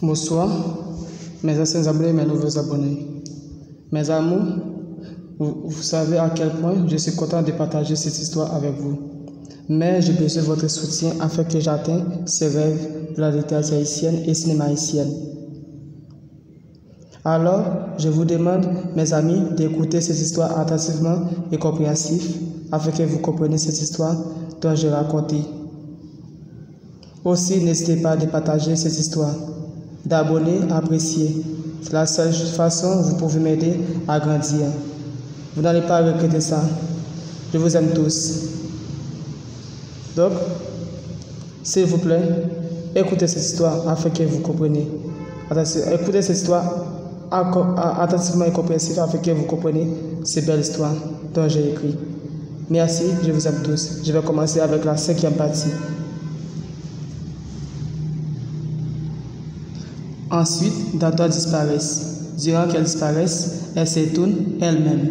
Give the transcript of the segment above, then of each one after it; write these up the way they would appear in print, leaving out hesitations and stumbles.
Bonsoir, mes anciens abonnés et mes nouveaux abonnés. Mes amours, vous savez à quel point je suis content de partager cette histoire avec vous. Mais j'ai besoin de votre soutien afin que j'atteigne ces rêves de la littérature haïtienne et cinéma haïtienne. Alors, je vous demande, mes amis, d'écouter cette histoire attentivement et compréhensif afin que vous compreniez cette histoire dont je raconte. Aussi, n'hésitez pas à partager cette histoire, d'abonner, apprécier. C'est la seule façon dont vous pouvez m'aider à grandir. Vous n'allez pas regretter ça. Je vous aime tous. Donc, s'il vous plaît, écoutez cette histoire afin que vous compreniez. Écoutez cette histoire attentivement et compréhensif afin que vous compreniez ces belles histoires dont j'ai écrit. Merci, je vous aime tous. Je vais commencer avec la 5e partie. Ensuite, Dato disparaît. Durant qu'elle disparaît, elle s'étourne elle-même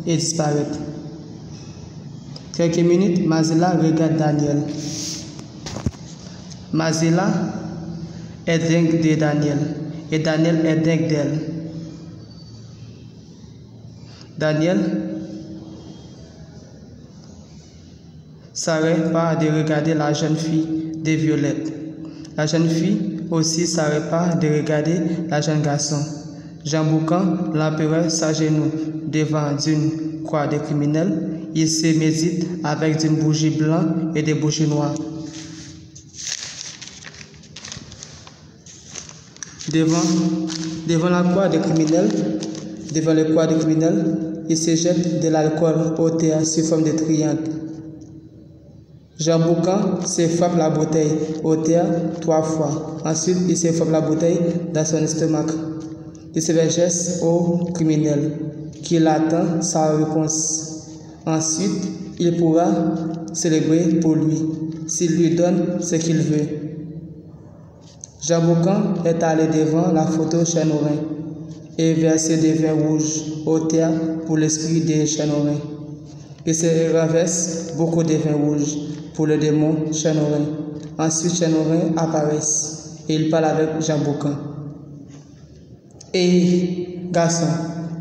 et disparaît. Quelques minutes, Mazela regarde Daniel. Mazela est dingue de Daniel et Daniel est dingue d'elle. Daniel s'arrête pas de regarder la jeune fille de Violette. La jeune fille aussi s'arrête pas de regarder la jeune garçon. Jean Boucan, l'empereur, s'agenouille devant une croix de criminels. Il se médite avec une bougie blanche et des bougies noires. Devant la croix des criminels, devant les croix des criminels, il se jette de l'alcool au terre sous forme de triangle. Jean Boucan se frappe la bouteille au terre 3 fois. Ensuite, il se frappe la bouteille dans son estomac. Il se vergesse au criminel qui attend sa réponse. Ensuite, il pourra célébrer pour lui s'il lui donne ce qu'il veut. Jean Boucan est allé devant la photo Chanorin et versé des vins rouges au terre pour l'esprit des Chanorin. Il se renverse beaucoup de vins rouges pour le démon Chanorin. Ensuite, Chanorin apparaît et il parle avec Jean Boucan. « Hé, garçon,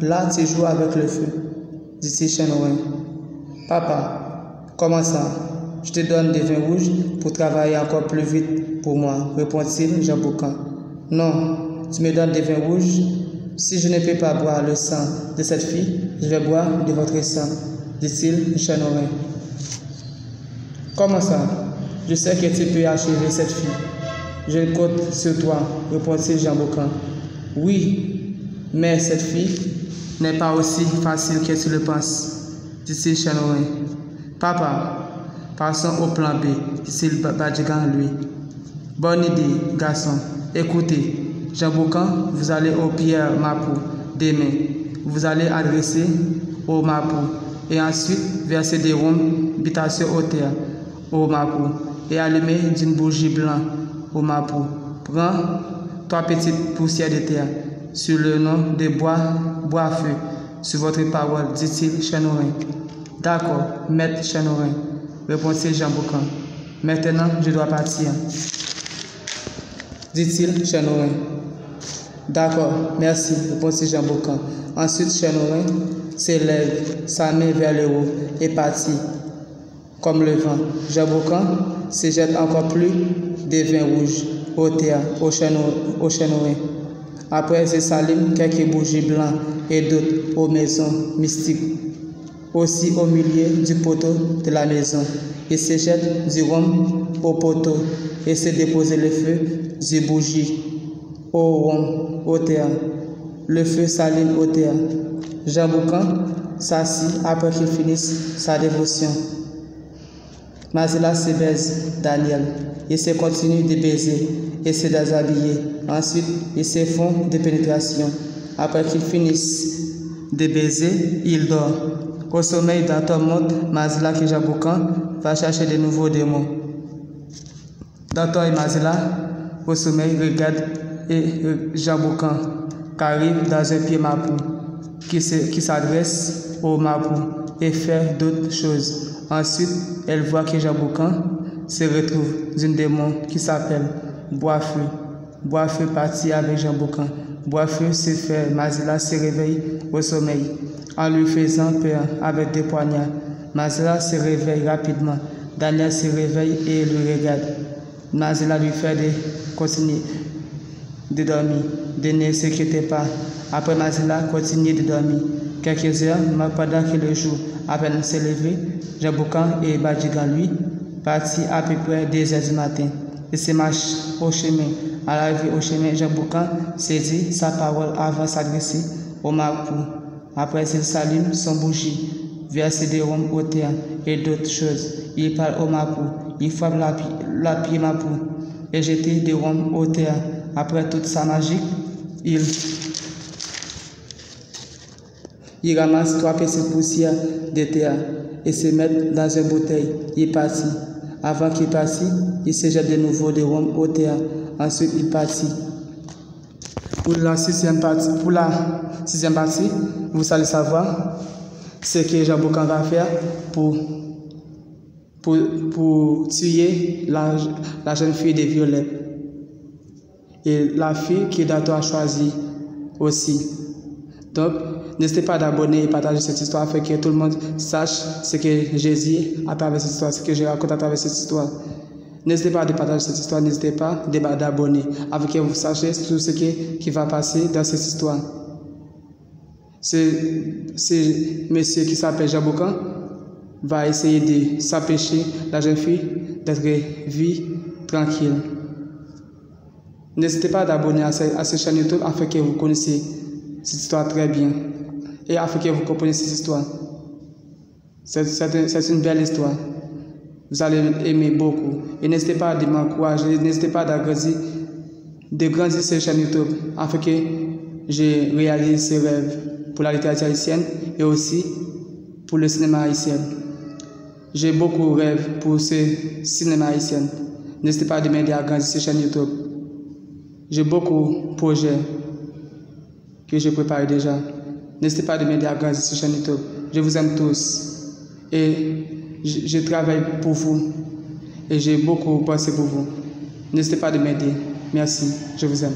là tu joues avec le feu, dit Chanorin. « Papa, comment ça? Je te donne des vins rouges pour travailler encore plus vite pour moi, répond-il Jean Boucan. « Non, tu me donnes des vins rouges. Si je ne peux pas boire le sang de cette fille, je vais boire de votre sang, dit-il Chanorin. « Comment ça? Je sais que tu peux achever cette fille. Je compte sur toi, répond-il Jean Boucan. « Oui, mais cette fille n'est pas aussi facile que tu le penses, dit-il Chanorin. « Papa, passons au plan B, dit-il Badigan lui. « Bonne idée, garçon. Écoutez, Jean Boucan, vous allez au Pierre Mapou demain. Vous allez adresser au Mapou et ensuite verser des rhums bitation au terre au Mapou et allumer d'une bougie blanche au Mapou. Prends 3 petites poussières de terre sur le nom de bois feu sur votre parole, dit-il Chanorin. « D'accord, maître Chanorin, répondit Jean Boucan. « Maintenant, je dois partir, dit-il Chanorin. « D'accord, merci, répondit Jean Boucan. Ensuite, Chanorin s'élève, sa main vers le haut et partit comme le vent. Jean Boucan se jette encore plus de vin rouge au terre au Chanorin. Après, il s'allume quelques bougies blanches et d'autres aux maisons mystiques. Aussi au milieu du poteau de la maison, il se jette du rhum au poteau et se dépose le feu du bougie au rhum au terre. Le feu s'allume au terre. Jean Boucan s'assit après qu'il finisse sa dévotion. Mazela se baise Daniel. Il se continue de baiser et se déshabiller. Ensuite, ils se font des pénétrations. Après qu'ils finissent de baiser, il dort. Au sommeil, Dato montre Mazela que Jean Boucan va chercher de nouveaux démons. Dato et Mazela, au sommeil, regardent Jean Boucan qui arrive dans un pied Mapou, qui s'adresse au Mapou et fait d'autres choses. Ensuite, elle voit que Jean Boucan se retrouve d'un démon qui s'appelle Bois-Feu. Boisfeu partit avec Jean Boucan. Boisfeu se fait, Mazila se réveille au sommeil, en lui faisant peur avec des poignards. Mazila se réveille rapidement. Daniel se réveille et le regarde. Mazila lui fait continuer de dormir, de ne s'inquiéter pas. Après, Mazila continue de dormir. Quelques heures, pendant que le jour à peine s'est levé, Jean Boucan et Badigan, lui, partis à peu près 2 heures du matin. Il se marche au chemin. À l'arrivée au chemin, Jean Boucan saisit sa parole avant s'adresser au marpou. Après, il s'allume son bougie, verse des rhum au terre et d'autres choses. Il parle au marpou. Il frappe la pied marpou et jette des rhum au terre. Après toute sa magie, il ramasse 3 petites poussières de terre et se met dans une bouteille. Il partit. Avant qu'il partisse, il se jette de nouveau de rhum au terre. Ensuite, il partit. Pour la sixième partie, vous allez savoir ce que Jean Boucan va faire pour tuer la jeune fille de Violette. Et la fille que Dato a choisie aussi. Donc, n'hésitez pas d'abonner et partager cette histoire afin que tout le monde sache ce que Jésus à travers cette histoire, ce que je raconte à travers cette histoire. N'hésitez pas de partager cette histoire, n'hésitez pas d'abonner afin que vous sachiez tout ce qui va passer dans cette histoire. Ce monsieur qui s'appelle Jean Boucan va essayer de s'empêcher la jeune fille d'être vie tranquille. N'hésitez pas d'abonner à cette chaîne YouTube afin que vous connaissiez cette histoire très bien et afin que vous compreniez cette histoire. C'est une belle histoire. Vous allez aimer beaucoup. Et n'hésitez pas de m'encourager, n'hésitez pas de grandir cette chaîne YouTube afin que je réalise ces rêves pour la littérature haïtienne et aussi pour le cinéma haïtien. J'ai beaucoup de rêves pour ce cinéma haïtien. N'hésitez pas de m'aider à grandir cette chaîne YouTube. J'ai beaucoup de projets que je prépare déjà. N'hésitez pas de m'aider à grandir cette chaîne YouTube. Je vous aime tous. Et je travaille pour vous. Et j'ai beaucoup pensé pour vous. N'hésitez pas de m'aider. Merci. Je vous aime.